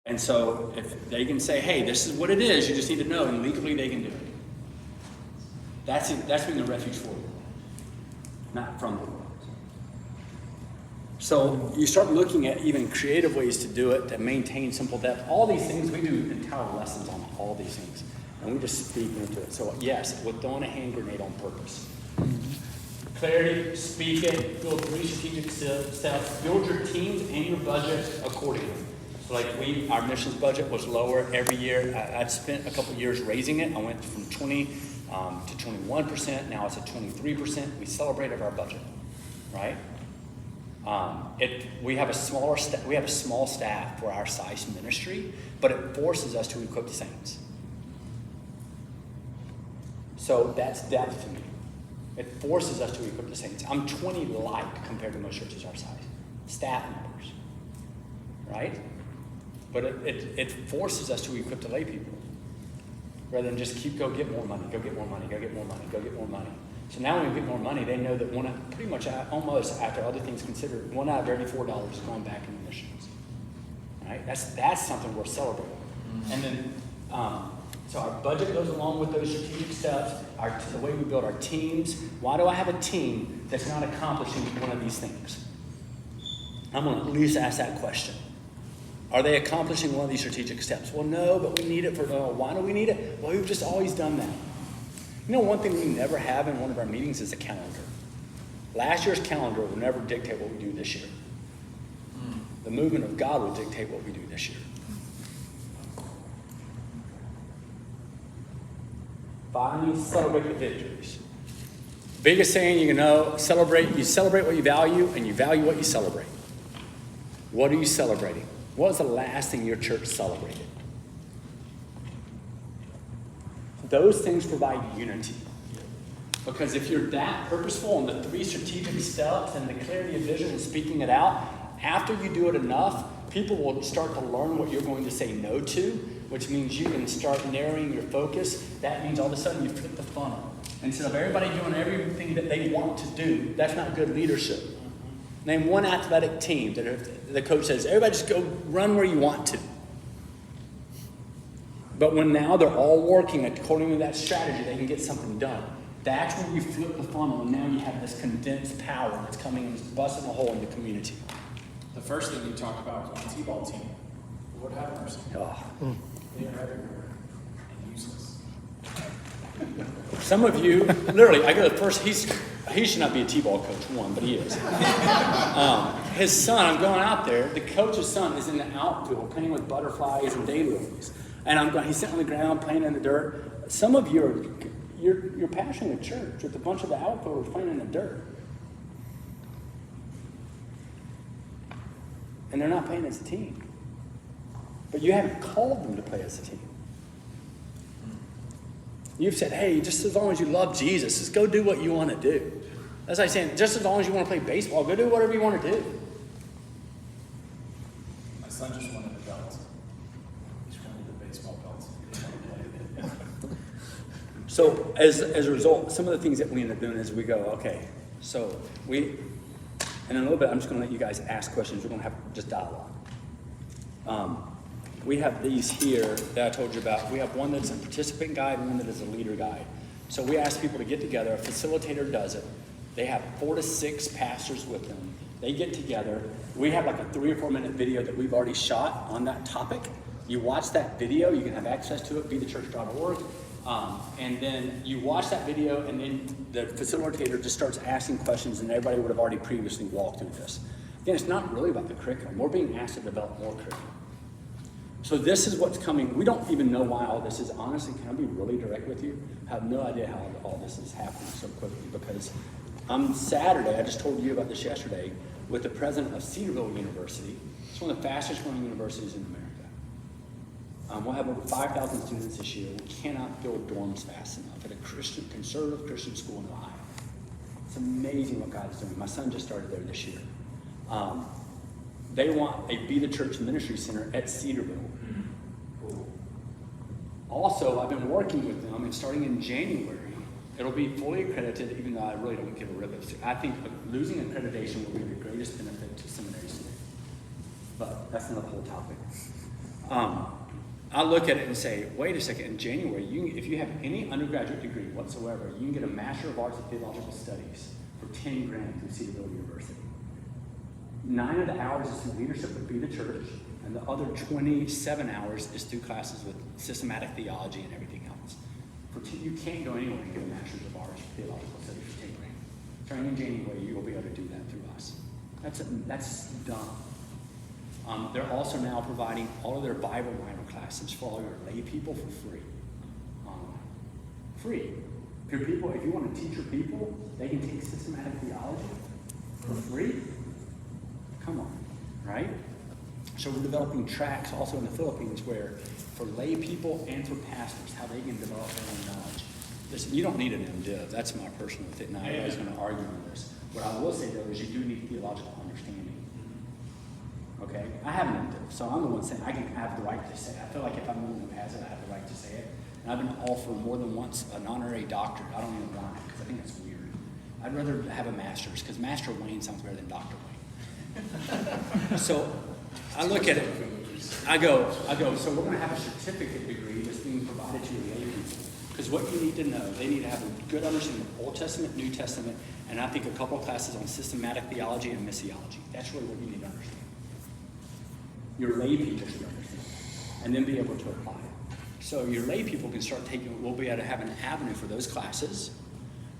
And so if they can say, hey, this is what it is, you just need to know, and legally they can do it. That's being a refuge for you, not from the world. So you start looking at even creative ways to do it, to maintain simple depth. All these things, we do entire lessons on all these things. And we just speak into it. So yes, we're throwing a hand grenade on purpose. Clarity, speak it, build 3 strategic steps, build your teams and your budget accordingly. So like our missions budget was lower every year. I'd spent a couple years raising it. I went from 20 to 21%. Now it's at 23%. We celebrated our budget, right? We have a small staff for our size ministry, but it forces us to equip the saints. So that's depth to me. It forces us to equip the saints. I'm 20 light compared to most churches our size. Staff members, right? But it forces us to equip the lay people. Rather than just go get more money, go get more money, go get more money, go get more money. So now when we get more money, they know that pretty much almost after other things considered, 1 out of every $4 is going back into missions. Right? That's something we're celebrating. Mm-hmm. And then, so our budget goes along with those strategic steps, the way we build our teams. Why do I have a team that's not accomplishing one of these things? I'm going to at least ask that question. Are they accomplishing one of these strategic steps? Well, no, but we need it why do we need it? Well, we've just always done that. You know, one thing we never have in one of our meetings is a calendar. Last year's calendar will never dictate what we do this year. The movement of God will dictate what we do this year. Finally, celebrate the victories. Biggest saying you know, you celebrate what you value, and you value what you celebrate. What are you celebrating? What was the last thing your church celebrated? Those things provide unity. Because if you're that purposeful in the 3 strategic steps and the clarity of vision and speaking it out, after you do it enough, people will start to learn what you're going to say no to, which means you can start narrowing your focus. That means all of a sudden you flip the funnel. Instead of everybody doing everything that they want to do, that's not good leadership. Name one athletic team that if the coach says, everybody just go run where you want to. But when now they're all working according to that strategy, they can get something done. That's when you flip the funnel, and now you have this condensed power that's coming and busting a hole in the community. The first thing you talked about was on the T-ball team. Lord have mercy. Oh. They are everywhere and useless. Some of you, literally, I go to the first, he should not be a T-ball coach, one, but he is. His son, I'm going out there, the coach's son is in the outfield playing with butterflies and daylilies. And he's sitting on the ground playing in the dirt. Some of you you're pastoring a church with a bunch of the outfielders playing in the dirt. And they're not playing as a team. But you haven't called them to play as a team. You've said, hey, just as long as you love Jesus, just go do what you want to do. That's like saying, just as long as you want to play baseball, go do whatever you want to do. My son just wanted the belt. He just wanted the baseball belt. So as a result, some of the things that we end up doing is we go, okay, so in a little bit, I'm just going to let you guys ask questions. We're going to have just dialogue. We have these here that I told you about. We have one that's a participant guide and one that is a leader guide. So we ask people to get together. A facilitator does it. They have 4 to 6 pastors with them. They get together. We have like a 3 or 4 minute video that we've already shot on that topic. You watch that video. You can have access to it, bethechurch.org. And then you watch that video, and then the facilitator just starts asking questions, and everybody would have already previously walked through this. Again, it's not really about the curriculum. We're being asked to develop more curriculum. So this is what's coming. We don't even know why all this is. Honestly, can I be really direct with you? I have no idea how all this is happening so quickly, because on Saturday, I just told you about this yesterday, with the president of Cedarville University. It's one of the fastest growing universities in America. We'll have over 5,000 students this year. We cannot build dorms fast enough at a conservative Christian school in Ohio. It's amazing what God's doing. My son just started there this year. They want a Be the Church Ministry Center at Cedarville. Also, I've been working with them, and starting in January, it'll be fully accredited, even though I really don't give a rip. I think losing accreditation will be the greatest benefit to seminaries today. But that's another whole topic. I look at it and say, wait a second, in January, if you have any undergraduate degree whatsoever, you can get a Master of Arts in Theological Studies for 10 grand through Cedarville University. 9 of the hours is through leadership with Be the Church, and the other 27 hours is through classes with systematic theology and everything else. You can't go anywhere and get a Master's of Arts in Theological Studies for 10 grand. Starting in January, you will be able to do that through us. That's dumb. They're also now providing all of their Bible minor classes for all your lay people for free. Free. If you want to teach your people, they can take systematic theology for free. Come on, right? So we're developing tracks also in the Philippines where for lay people and for pastors, how they can develop their own knowledge. Listen, you don't need an MDiv. That's my personal thing. Now, everybody's going to argue on this. What I will say, though, is you do need theological understanding. Okay? I have an MDiv, so I'm the one saying I have the right to say it. I feel like if I'm the one who has it, I have the right to say it. And I've been offered more than once an honorary doctorate. I don't even want it because I think it's weird. I'd rather have a master's because Master Wayne sounds better than Dr. Wayne. So I look at it, I go, so we're going to have a certificate degree that's being provided to your lay people. Because what you need to know, they need to have a good understanding of Old Testament, New Testament, and I think a couple of classes on systematic theology and missiology. That's really what you need to understand. Your lay people should understand, and then be able to apply it. So your lay people can start we'll be able to have an avenue for those classes.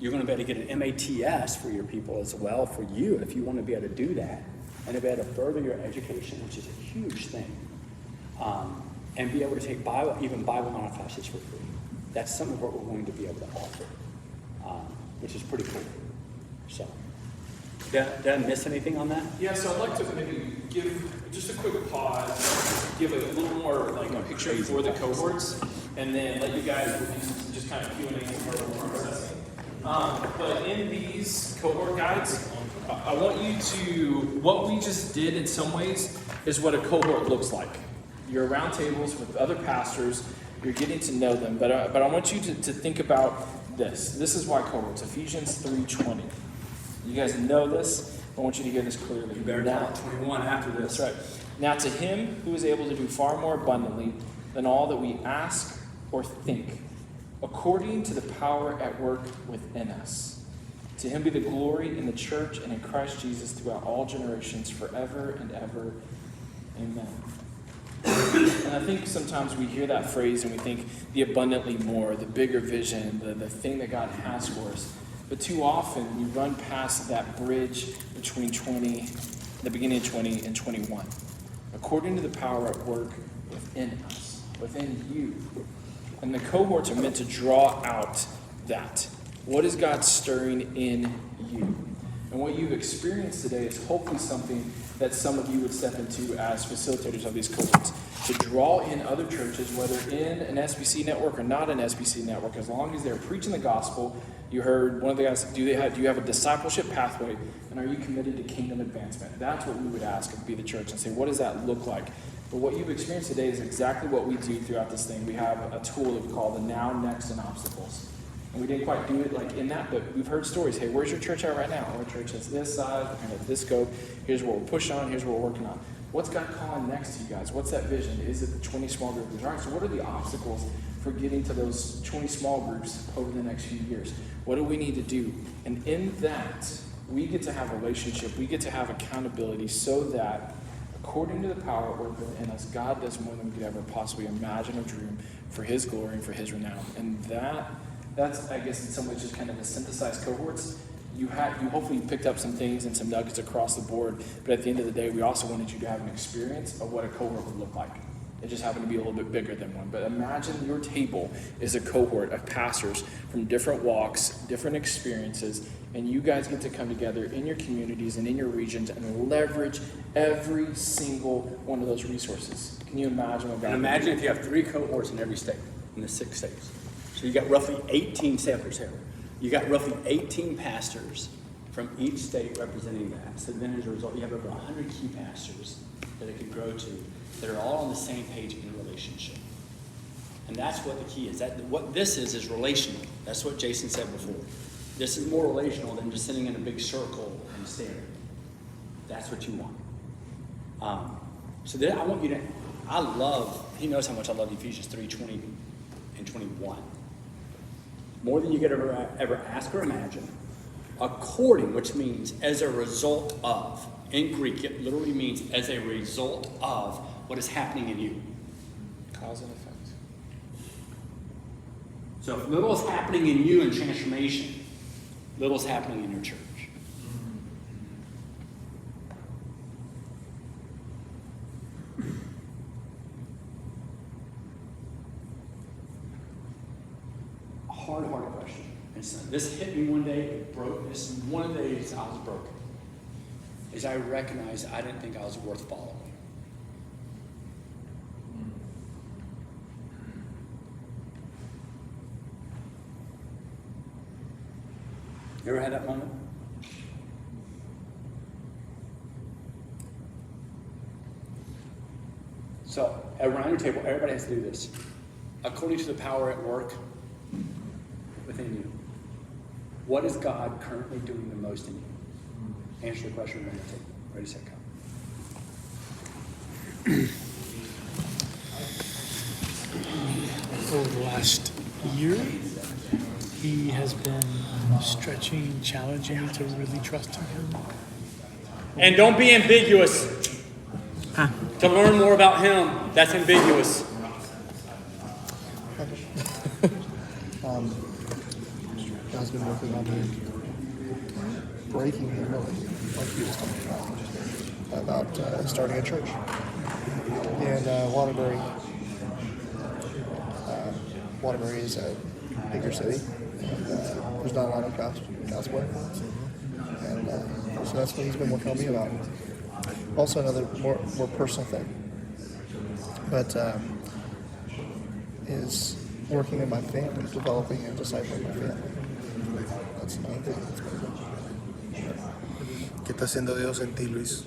You're going to be able to get an MATS for your people as well, for you, if you want to be able to do that, and to be able to further your education, which is a huge thing, and be able to take even Bible minor classes for free. That's some of what we're going to be able to offer, which is pretty cool. So, did I miss anything on that? Yeah, so I'd like to maybe give just a quick pause, give a little more like a picture for the cohorts, and then let you guys just kind of Q&A for processing. But in these cohort guides, I want you to, what we just did in some ways is what a cohort looks like. You're around tables with other pastors, you're getting to know them, but I want you to think about this. This is why cohorts, Ephesians 3:20. You guys know this. I want you to hear this clearly. You better now 21 after this. That's right. Now to him who is able to do far more abundantly than all that we ask or think, according to the power at work within us. To him be the glory in the church and in Christ Jesus throughout all generations, forever and ever. Amen. And I think sometimes we hear that phrase and we think the abundantly more, the bigger vision, the thing that God has for us. But too often we run past that bridge between the beginning of 20 and 21. According to the power at work within us, within you. And the cohorts are meant to draw out that. What is God stirring in you? And what you've experienced today is hopefully something that some of you would step into as facilitators of these cohorts. To draw in other churches, whether in an SBC network or not an SBC network, as long as they're preaching the gospel. You heard one of the guys, do you have a discipleship pathway, and are you committed to kingdom advancement? That's what we would ask of Be the Church and say, what does that look like? But what you've experienced today is exactly what we do throughout this thing. We have a tool that we call the Now, Next, and Obstacles. And we didn't quite do it like in that, but we've heard stories. Hey, where's your church at right now? Our church has this size, kind of this scope. Here's what we're pushing on. Here's what we're working on. What's God calling next to you guys? What's that vision? Is it the 20 small group groups? All right, so what are the obstacles for getting to those 20 small groups over the next few years? What do we need to do? And in that, we get to have a relationship. We get to have accountability so that according to the power at work within us, God does more than we could ever possibly imagine or dream for his glory and for his renown. And that's, I guess, in some ways just kind of the synthesized cohorts. You hopefully picked up some things and some nuggets across the board, but at the end of the day, we also wanted you to have an experience of what a cohort would look like. It just happened to be a little bit bigger than one. But imagine your table is a cohort of pastors from different walks, different experiences, and you guys get to come together in your communities and in your regions and leverage every single one of those resources. Can you imagine what God And imagine if you have 3 cohorts in every state, in the 6 states. So you got roughly 18 samplers here. You got roughly 18 pastors from each state representing that. So then as a result, you have over 100 key pastors that it could grow to that are all on the same page in relationship. And that's what the key is. What this is relational. That's what Jason said before. This is more relational than just sitting in a big circle and staring. That's what you want. So then I want you to he knows how much I love Ephesians 3:20 and 21. More than you could ever ask or imagine, according, which means as a result of. In Greek, it literally means as a result of what is happening in you. Cause and effect. So if little is happening in you in transformation, little is happening in your church. Hard question. This hit me one day, it broke. This is one of the days I was broken. Is I recognized I didn't think I was worth following. You ever had that moment? So, around your table, everybody has to do this. According to the power at work within you, what is God currently doing the most in you? Answer the question around your table. Ready, set, go. Over the last year, he has been stretching, challenging me to really trust in him. And don't be ambiguous. To learn more about him, that's ambiguous. God's been working on me, breaking humility, like he was talking about starting a church in Waterbury. Waterbury is a bigger city, and there's not a lot of gospel influence, and so that's what he's been working on me about. Also, another more personal thing, but is working in my family, developing and discipling my family. That's another thing that's been good. ¿Qué está haciendo Dios en ti, Luis?